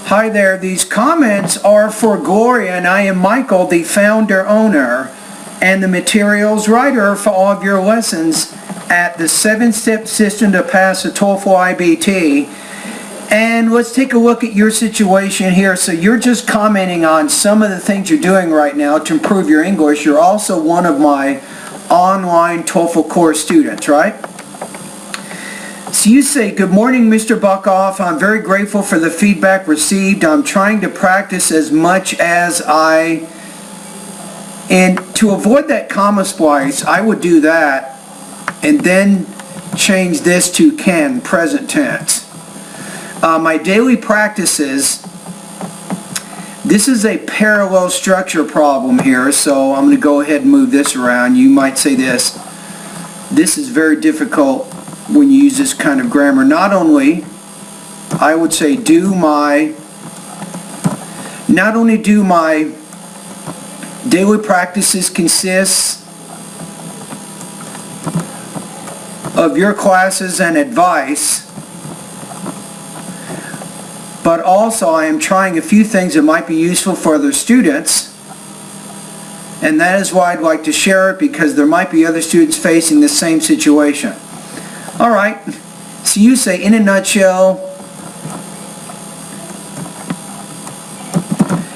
Hi there, these comments are for Gloria, and I am Michael, the founder owner and the materials writer for all of your lessons at the 7-Step System to Pass the TOEFL IBT. And let's take a look at your situation here. So you're just commenting on some of the things you're doing right now to improve your English. You're also one of my online TOEFL course students, right? So you say, "Good morning, Mr. Buckhoff. I'm very grateful for the feedback received. I'm trying to practice as much as and to avoid that comma splice, I would do that and then change this to can, present tense. My daily practices, this is a parallel structure problem here, so I'm going to go ahead and move this around. You might say this is very difficult when you use this kind of grammar. Not only, I would say not only do my daily practices consist of your classes and advice, but also I am trying a few things that might be useful for other students, and that is why I'd like to share it, because there might be other students facing the same situation." All right, so you say, in a nutshell,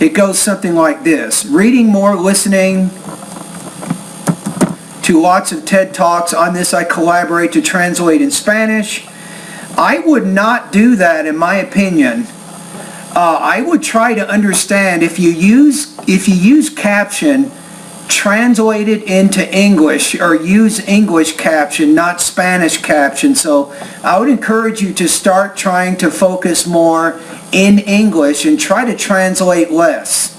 it goes something like this: reading more, listening to lots of TED Talks. On this I collaborate to translate in Spanish. I would not do that, in my opinion. I would try to understand, if you use caption, translate it into English, or use English caption, not Spanish caption. So I would encourage you to start trying to focus more in English and try to translate less.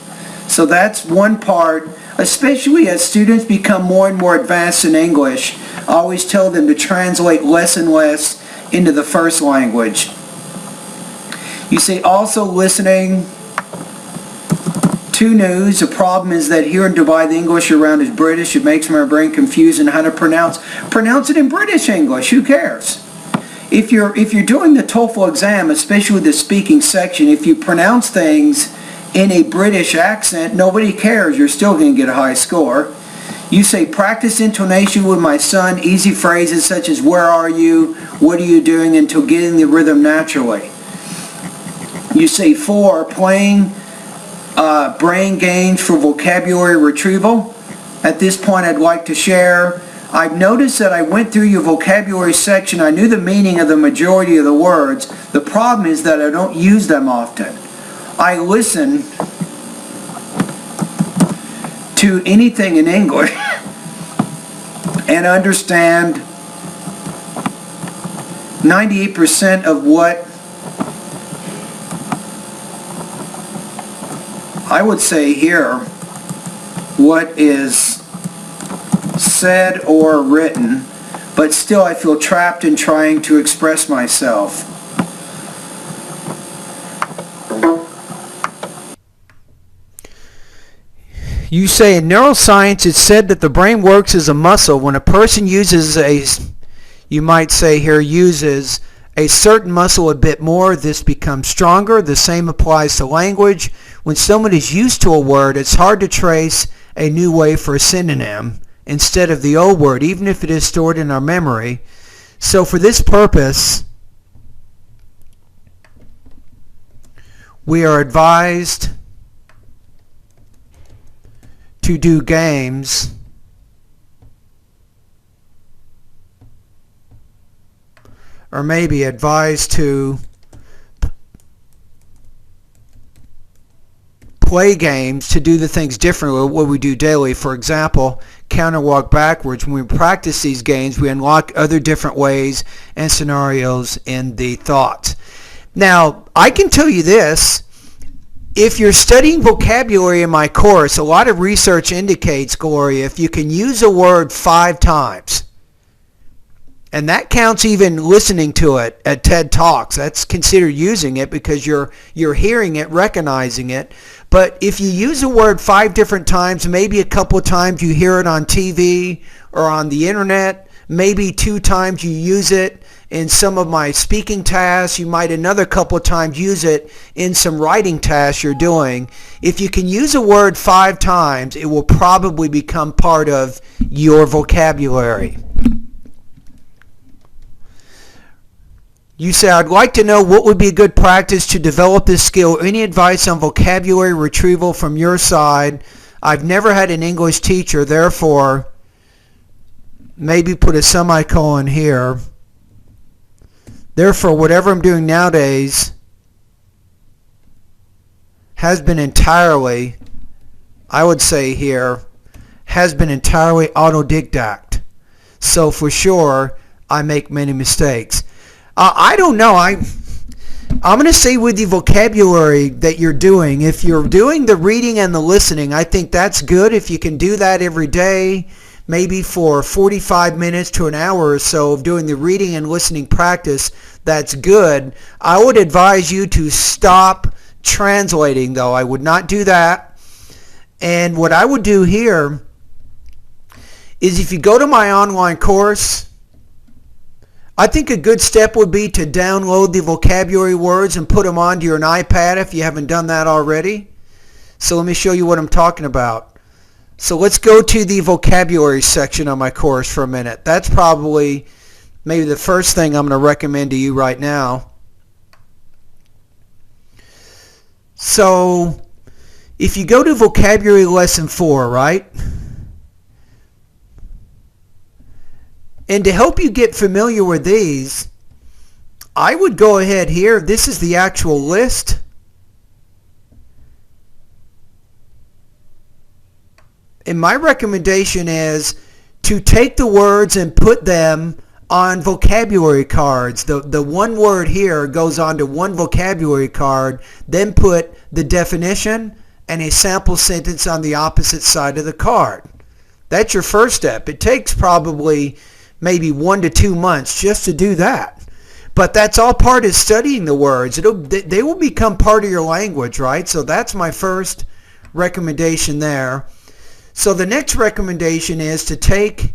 So that's one part, especially as students become more and more advanced in English. I always tell them to translate less and less into the first language. You say also listening to news. The problem is that here in Dubai, the English around is British. It makes my brain confused on how to pronounce it in British English. Who cares? If you're doing the TOEFL exam, especially the speaking section, if you pronounce things in a British accent, nobody cares. You're still going to get a high score. You say practice intonation with my son. Easy phrases such as "Where are you?" "What are you doing?" until getting the rhythm naturally. You say 4, playing brain games for vocabulary retrieval. At this point, I'd like to share, I've noticed that I went through your vocabulary section. I knew the meaning of the majority of the words. The problem is that I don't use them often. I listen to anything in English and understand 98% of what I would say here, what is said or written, but still I feel trapped in trying to express myself. You say in neuroscience it's said that the brain works as a muscle. When a person uses you might say here, uses a certain muscle a bit more, this becomes stronger. The same applies to language. When someone is used to a word, it's hard to trace a new way for a synonym instead of the old word, even if it is stored in our memory. So for this purpose, we are advised to do games or maybe advised to play games to do the things differently than what we do daily. For example, counter walk backwards. When we practice these games, we unlock other different ways and scenarios in the thoughts. Now, I can tell you this. If you're studying vocabulary in my course, a lot of research indicates, Gloria, if you can use a word 5 times, and that counts even listening to it at TED Talks. That's considered using it because you're hearing it, recognizing it. But if you use a word 5 different times, maybe a couple of times you hear it on TV or on the internet, maybe 2 times you use it in some of my speaking tasks. You might another couple of times use it in some writing tasks you're doing. If you can use a word 5 times, it will probably become part of your vocabulary. You say, I'd like to know what would be a good practice to develop this skill. Any advice on vocabulary retrieval from your side? I've never had an English teacher, therefore, maybe put a semicolon here. Therefore, whatever I'm doing nowadays has been entirely, I would say here, has been entirely autodidact. So for sure, I make many mistakes. I don't know. I'm going to say with the vocabulary that you're doing, if you're doing the reading and the listening, I think that's good. If you can do that every day, maybe for 45 minutes to an hour or so of doing the reading and listening practice, that's good. I would advise you to stop translating, though. I would not do that. And what I would do here is if you go to my online course, I think a good step would be to download the vocabulary words and put them onto your iPad if you haven't done that already. So let me show you what I'm talking about. So let's go to the vocabulary section of my course for a minute. That's probably maybe the first thing I'm going to recommend to you right now. So if you go to vocabulary lesson 4, right? And to help you get familiar with these, I would go ahead here. This is the actual list. And my recommendation is to take the words and put them on vocabulary cards. The one word here goes onto one vocabulary card, then put the definition and a sample sentence on the opposite side of the card. That's your first step. It takes probably maybe 1 to 2 months just to do that. But that's all part of studying the words. They will become part of your language, right? So that's my first recommendation there. So the next recommendation is to take,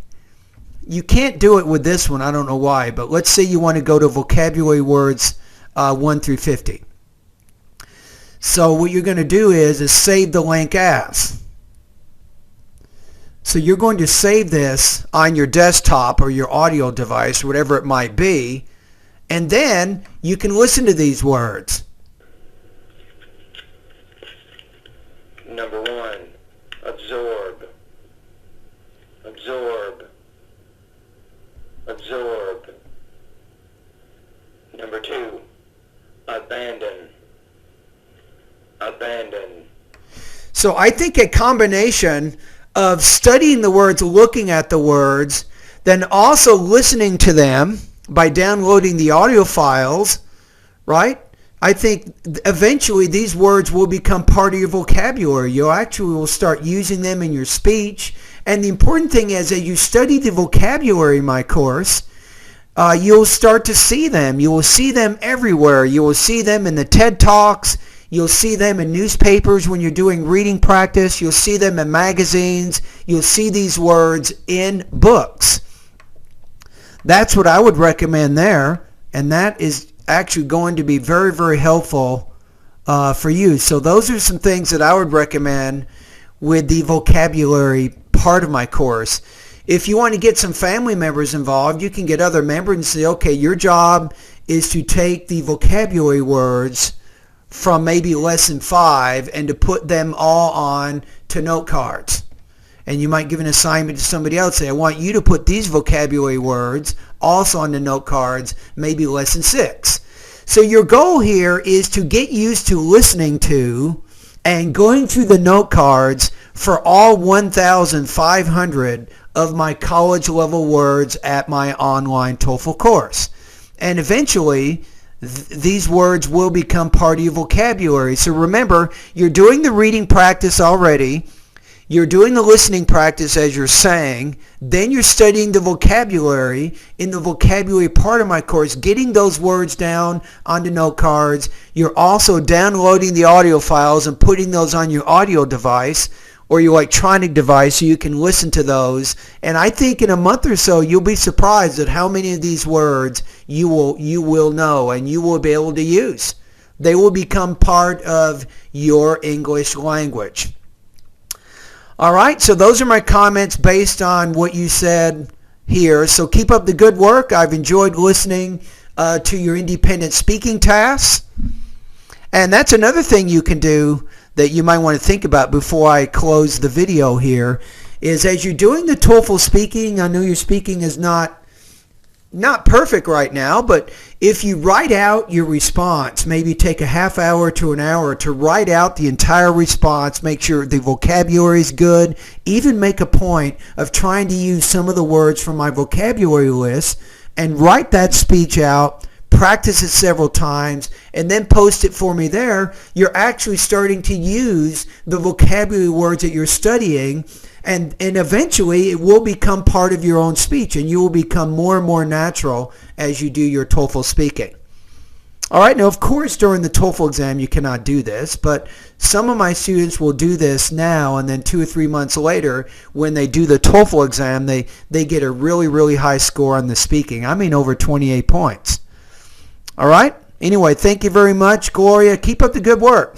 you can't do it with this one, I don't know why, but let's say you want to go to vocabulary words 1 through 50. So what you're going to do is save the link as. So you're going to save this on your desktop or your audio device, whatever it might be, and then you can listen to these words. Number 1, absorb, absorb, absorb. Number 2, abandon, abandon. So I think a combination of studying the words, looking at the words, then also listening to them by downloading the audio files, right? I think eventually these words will become part of your vocabulary. You actually will start using them in your speech. And the important thing is that you study the vocabulary in my course, you'll start to see them. You will see them everywhere. You will see them in the TED Talks. You'll see them in newspapers when you're doing reading practice. You'll see them in magazines. You'll see these words in books. That's what I would recommend there, and that is actually going to be very, very helpful for you. So those are some things that I would recommend with the vocabulary part of my course. If you want to get some family members involved, you can get other members and say, okay, your job is to take the vocabulary words from maybe lesson 5 and to put them all on to note cards. And you might give an assignment to somebody else, say, I want you to put these vocabulary words also on the note cards, maybe lesson 6. So your goal here is to get used to listening to and going through the note cards for all 1,500 of my college level words at my online TOEFL course. And eventually, these words will become part of your vocabulary. So remember, you're doing the reading practice already. You're doing the listening practice as you're saying. Then you're studying the vocabulary in the vocabulary part of my course, getting those words down onto note cards. You're also downloading the audio files and putting those on your audio device, or your electronic device so you can listen to those. And I think in a month or so you'll be surprised at how many of these words you will know and you will be able to use. They will become part of your English language. All right, so those are my comments based on what you said here. So keep up the good work. I've enjoyed listening to your independent speaking tasks. And that's another thing you can do that you might want to think about before I close the video here, is as you're doing the TOEFL speaking, I know your speaking is not perfect right now, but if you write out your response, maybe take a half hour to an hour to write out the entire response, make sure the vocabulary is good, even make a point of trying to use some of the words from my vocabulary list and write that speech out, practice it several times, and then post it for me there, you're actually starting to use the vocabulary words that you're studying, and eventually it will become part of your own speech, and you will become more and more natural as you do your TOEFL speaking. All right, now of course during the TOEFL exam you cannot do this, but some of my students will do this now, and then 2 or 3 months later when they do the TOEFL exam, they get a really, really high score on the speaking. I mean over 28 points. All right? Anyway, thank you very much, Gloria. Keep up the good work.